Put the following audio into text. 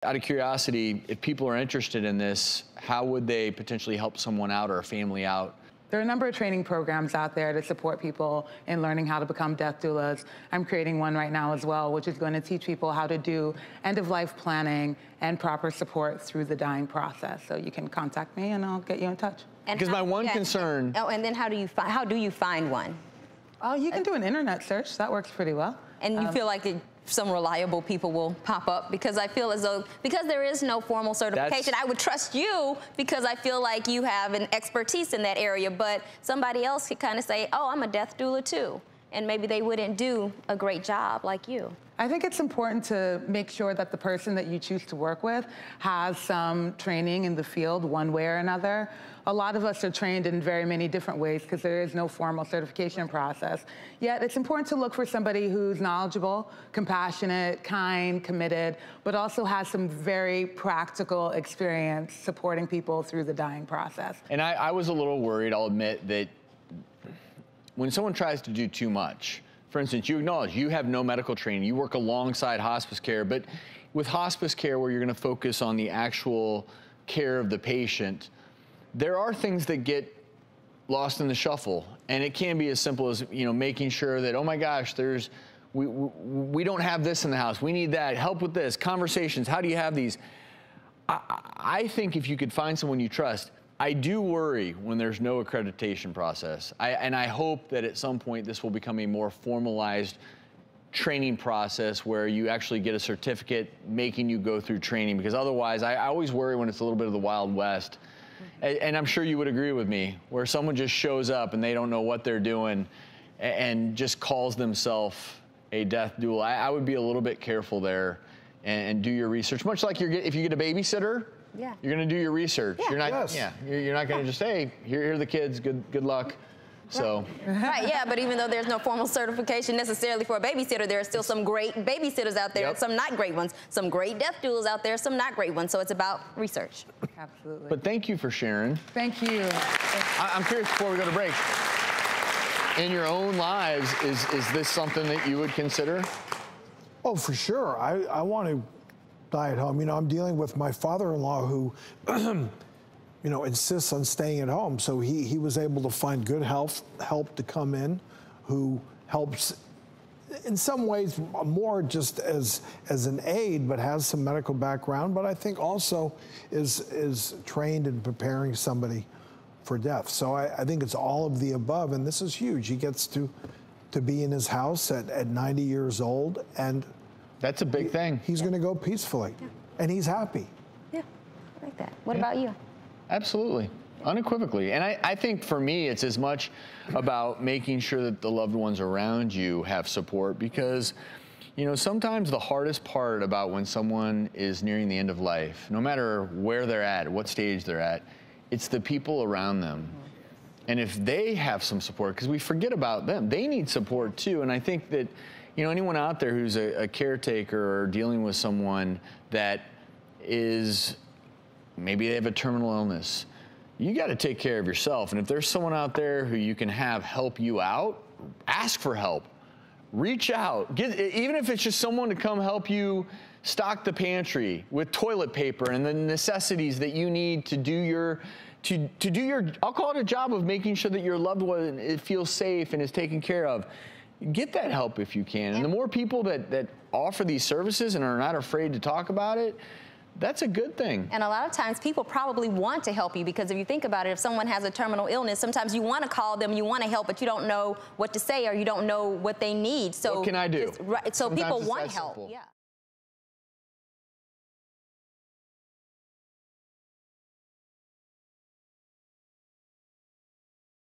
Out of curiosity, if people are interested in this, how would they potentially help someone out or a family out? There are a number of training programs out there to support people in learning how to become death doulas. I'm creating one right now as well, which is going to teach people how to do end-of-life planning and proper support through the dying process. So you can contact me and I'll get you in touch. Because my one concern... Oh, and then how do you find one? Oh, you can do an internet search. That works pretty well. And you feel like some reliable people will pop up? Because I feel as though, because there is no formal certification, I would trust you because I feel like you have an expertise in that area, but somebody else could kind of say, oh, I'm a death doula too. And maybe they wouldn't do a great job like you. I think it's important to make sure that the person that you choose to work with has some training in the field one way or another. A lot of us are trained in very many different ways because there is no formal certification process. Yet it's important to look for somebody who's knowledgeable, compassionate, kind, committed, but also has some very practical experience supporting people through the dying process. And I was a little worried, I'll admit, that when someone tries to do too much, for instance, you acknowledge you have no medical training, you work alongside hospice care, but with hospice care where you're gonna focus on the actual care of the patient, there are things that get lost in the shuffle. And it can be as simple as, you know, making sure that, oh my gosh, we don't have this in the house, we need that, help with this, conversations, how do you have these? I think if you could find someone you trust, I do worry when there's no accreditation process. And I hope that at some point this will become a more formalized training process where you actually get a certificate making you go through training, because otherwise I always worry when it's a little bit of the Wild West. And I'm sure you would agree with me, where someone just shows up and they don't know what they're doing and just calls themselves a death doula. I would be a little bit careful there and do your research. Much like if you get a babysitter, yeah, you're going to do your research. Yeah. You're not, you're not going to just, hey, here are the kids, good luck. So. Right, yeah, but even though there's no formal certification necessarily for a babysitter, there are still some great babysitters out there, some not great ones, some great death doulas out there, some not great ones. So it's about research. Absolutely. But thank you for sharing. Thank you. I'm curious, before we go to break, in your own lives, is this something that you would consider? Oh, for sure. I want to die at home. You know, I'm dealing with my father-in-law who, you know, insists on staying at home. So he was able to find good help to come in, who helps in some ways more just as an aid, but has some medical background, but I think also is trained in preparing somebody for death. So I think it's all of the above, and this is huge. He gets to be in his house at 90 years old, and that's a big thing. He's going to go peacefully, and he's happy. Yeah, I like that. What about you? Absolutely, unequivocally. And I think for me, it's as much about making sure that the loved ones around you have support, because, you know, sometimes the hardest part about when someone is nearing the end of life, no matter where they're at, what stage they're at, it's the people around them. And if they have some support, because we forget about them, they need support too. And I think that, you know, anyone out there who's a caretaker or dealing with someone that is, maybe they have a terminal illness, you got to take care of yourself. And if there's someone out there who you can have help you out, ask for help. Reach out. Even if it's just someone to come help you stock the pantry with toilet paper and the necessities that you need to do your, I'll call it a job of making sure that your loved one feels safe and is taken care of. Get that help if you can. And the more people that offer these services and are not afraid to talk about it, that's a good thing. And a lot of times people probably want to help you, because if you think about it, if someone has a terminal illness, sometimes you want to call them, you want to help, but you don't know what to say or you don't know what they need. So what can I do? So Sometimes people want help. Simple. Yeah.